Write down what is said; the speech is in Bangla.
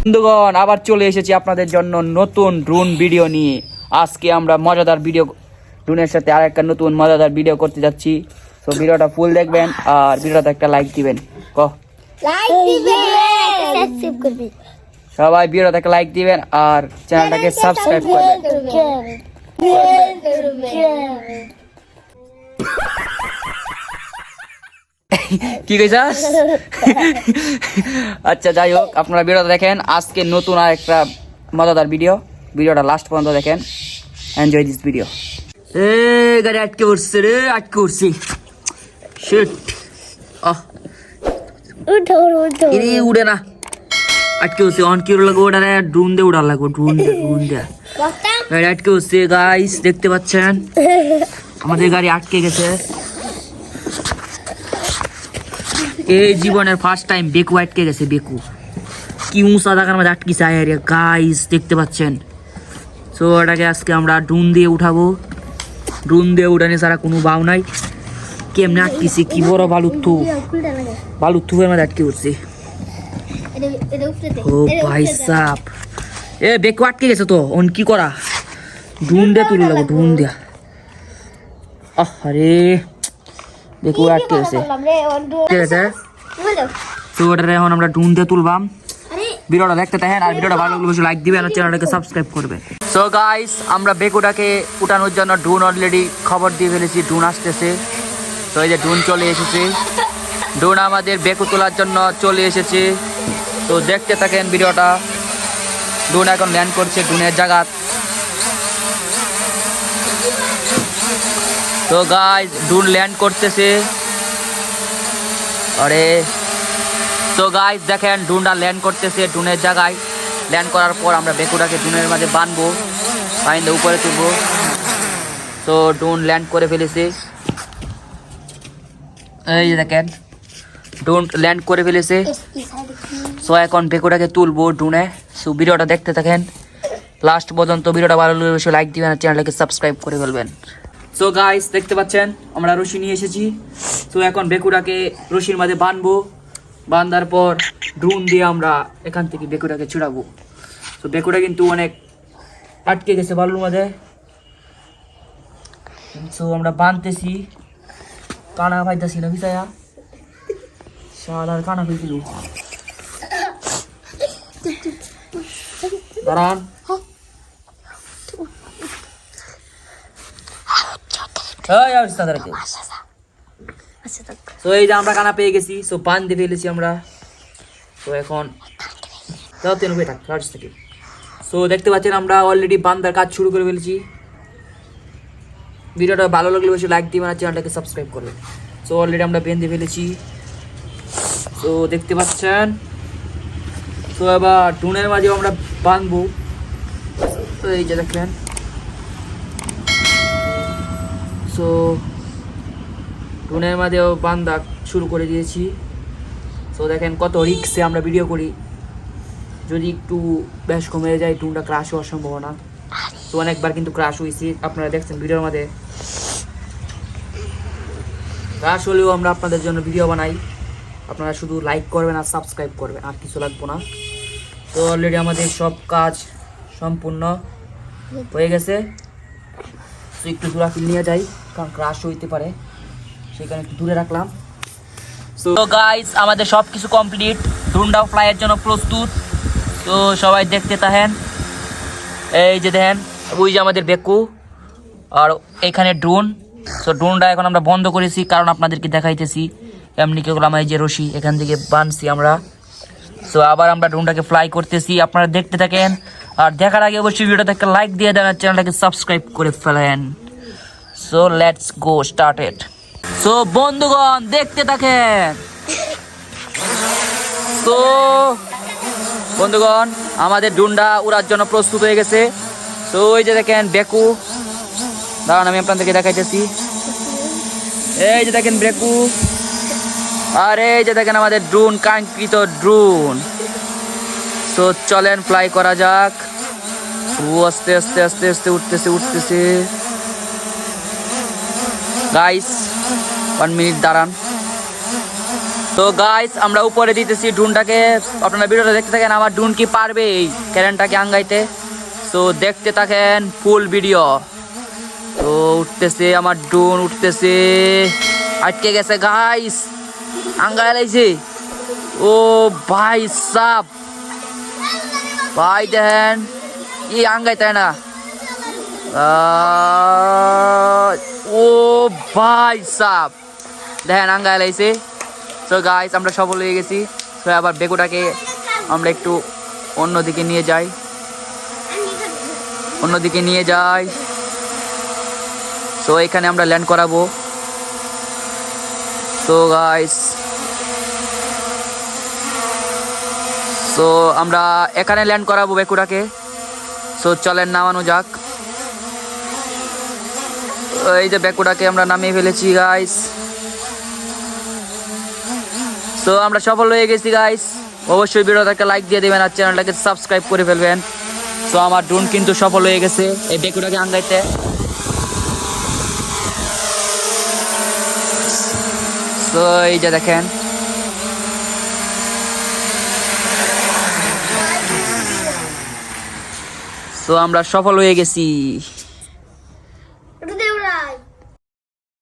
বন্ধুগণ আবার চলে এসেছি আপনাদের জন্য নতুন ড্রোন ভিডিও নিয়ে। আজকে আমরা মজাদার ভিডিও ড্রোনের সাথে আরেকটা নতুন মজাদার ভিডিও করতে যাচ্ছি। তো ভিডিওটা ফুল দেখবেন আর ভিডিওতে একটা লাইক দিবেন। সবাই ভিডিওতে একটা লাইক দিবেন আর চ্যানেলটাকে সাবস্ক্রাইব করবেন। কি কইছাস? আচ্ছা যাই হোক, আপনারা ভিডিওটা দেখেন। আজকে নতুন আর একটা মজাদার ভিডিওটা লাস্ট পর্যন্ত দেখেন। Enjoy this video. এ গাড়ি আটকে উঠছে রে, আটকে উঠছি। শিট, উড়ে না, আটকে উঠছে। অন কি লাগবে ওটা, ড্রোন দিয়ে উড়ার লাগবে। ড্রোন দিয়ে গাড়ি আটকে উঠছে। গাইস দেখতে পাচ্ছেন আমাদের গাড়ি আটকে গেছে। এই জীবনের ফার্স্ট টাইম বেকু আটকে গেছে। বেকু কি উঁচা জায়গার মধ্যে আটকিছে গাইস দেখতে পাচ্ছেন। সো এটাকে আজকে আমরা ড্রোন দিয়ে উঠাবো। ড্রোন দিয়ে উঠানে ছাড়া কোনো বাউ নাই। কেমনে আটকিছি, কি বড় বালুর থুপের মধ্যে আটকে উঠছে। ও ভাই সাপ, এ বেকু আটকে গেছে তো অন কি করা? ড্রোন দিয়ে তুলে লাগবো, ড্রোন দিয়া। আরে বেকু আটকে গেছে, ঠিক আছে। তো ওটা এখন আমরা ড্রোন দিয়ে তুলবাম। ভিডিওটা দেখতে থাকেন আর ভিডিওটা ভালো লাগলে লাইক দিবেন আর চ্যানেলটাকে সাবস্ক্রাইব করবেন। সো গাইস আমরা বেকুটাকে উঠানোর জন্য ড্রোন অলরেডি খবর দিয়ে ফেলেছি। ড্রোন আসতেছে। তো এই যে ড্রোন চলে এসেছে। ড্রোন আমাদের বেকু তোলার জন্য চলে এসেছে। তো দেখতে থাকেন ভিডিওটা। ড্রোন এখন ল্যান্ড করছে ড্রোনের জায়গা। তো গাইস ড্রোন ল্যান্ড করতেছে। আরে তো গাইস দেখেন ড্রোনটা ল্যান্ড করতেছে ড্রোনের জায়গায়। ল্যান্ড করার পর আমরা বেকুটাকে ড্রোনের মাঝে বাঁধবো, বাইন্ধে উপরে তুলবো। তো ড্রোন ল্যান্ড করে ফেলেছে। এই যে দেখেন ড্রোন ল্যান্ড করে ফেলেছে। সো এখন বেকুটাকে তুলবো ড্রোনে। সো ভিডিওটা দেখতে থাকেন লাস্ট পর্যন্ত। ভিডিওটা ভালো লাগলে অবশ্যই লাইক দিবেন আর চ্যানেলটাকে সাবস্ক্রাইব করে ফেলবেন। সো গাইস দেখতে পাচ্ছেন আমরা রশি নিয়ে এসেছি। তো এখন বেকুটাকে রশির মাঝে বাঁধবো। বাঁধার পর ড্রোন দিয়ে আমরা এখান থেকে বেকুটাকে ছুড়াবো। তো বেকুটা কিন্তু অনেক আটকে গেছে বালুর মাঝে। তো আমরা বাঁধতেছি। কানা পাইতেছি না বিছায়া, শালার কানা পেয়েছিল। দাঁড়ান, তো এই যে আমরা কানা পেয়ে গেছি। সো বাঁধতে ফেলেছি আমরা। তো এখন থেকে সো দেখতে পাচ্ছেন আমরা অলরেডি বান্ধার কাজ শুরু করে ফেলেছি। ভিডিওটা ভালো লাগলে অবশ্যই লাইক দিবেন আর চ্যানেলটাকে সাবস্ক্রাইব করবেন। সো অলরেডি আমরা বেঁধে ফেলেছি। তো দেখতে পাচ্ছেন। তো এবার ড্রোনের মাঝেও আমরা বাঁধবো। তো এই যে দেখেন। সো ড্রোনের মাঝেও বান্ধা শুরু করে দিয়েছি। তো দেখেন কত রিস্কে আমরা ভিডিও করি। যদি একটু বেশ কমে যায় ড্রোনটা ক্রাশ হওয়ার সম্ভাবনা। তো অনেকবার কিন্তু ক্রাশ হয়েছে, আপনারা দেখছেন ভিডিওর মধ্যে। ক্রাশ হলেও আমরা আপনাদের জন্য ভিডিও বানাই। আপনারা শুধু লাইক করবেন আর সাবস্ক্রাইব করবেন, আর কিছু লাগবে না। তো অলরেডি আমাদের সব কাজ সম্পূর্ণ হয়ে গেছে। তো একটু দূরা ফিল নিয়ে যাই, কারণ ক্রাশ হইতে পারে, সেখানে একটু দূরে রাখলাম। সো গাইস আমাদের সব কিছু কমপ্লিট। ড্রোনটাও ফ্লাইয়ের জন্য প্রস্তুত। তো সবাই দেখতে থাকেন। এই যে দেখেন ওই যে আমাদের বেকু আর এখানে ড্রোন। সো ড্রোনটা এখন আমরা বন্ধ করেছি, কারণ আপনাদেরকে দেখাইতেছি। এমনি কেউ আমার এই যে রশি এখান থেকে বানছি আমরা। সো আবার আমরা ড্রোনটাকে ফ্লাই করতেছি, আপনারা দেখতে থাকেন। আর দেখার আগে অবশ্যই ভিডিওটাতে একটা লাইক দিয়ে দেন আর চ্যানেলটাকে সাবস্ক্রাইব করে ফেলেন। So let's go started. So বন্ধুগণ দেখতে থাকেন। তো বন্ধুগণ আমাদের ড্রোনটা উড়ার জন্য প্রস্তুত হয়ে গেছে। তো ওই যে দেখেন বেকু, দাঁড়ান আমি আপনাদেরকে দেখাইতেছি। এই যে দেখেন বেকু, আর এই যে দেখেন আমাদের ড্রোন, কাঙ্ক্ষিত ড্রোন। তো চলেন ফ্লাই করা যাক। ও আস্তে আস্তে আস্তে আস্তে উঠতেছে। গাইস 1 মিনিট দাঁড়ান। তো গাইস আমরা উপরে দিতেছি ড্রোনটাকে, আপনারা ভিডিওটা দেখতে থাকেন। আমার ড্রোন কি পারবে এই ক্যারেনটাকে আঙ্গাইতে, তো দেখতে থাকেন ফুল ভিডিও। তো উঠতেছে আমার ড্রোন, উঠতেছে, আটকে গেছে গাইস, আঙ্গায় লাইছে। ও ভাই সাব, ভাই দেখেন ই আঙ্গাইতে না। ও ভাই সাব দেখেন আঙ্গায় লাইছে। তো গাইস আমরা সফল হয়ে গেছি। তো আবার বেকুটাকে আমরা একটু অন্যদিকে নিয়ে যাই, অন্যদিকে নিয়ে যাই। তো এখানে আমরা ল্যান্ড করাবো। তো গাইস তো আমরা এখানে ল্যান্ড করাবো বেকুটাকে। তো চলেন নামানো যাক। এই যে বেকুটাকে আমরা নামিয়ে ফেলেছি গাইস। তো আমরা সফল হয়ে গেছি গাইস। অবশ্যই ভিডিওটাকে লাইক দিয়ে দেবেন আর চ্যানেলটাকে সাবস্ক্রাইব করে ফেলবেন। তো আমার ড্রোন কিন্তু সফল হয়ে গেছে এই বেকুটাকে আঙ্গাইতে। তো এই যে দেখেন, তো আমরা সফল হয়ে গেছি।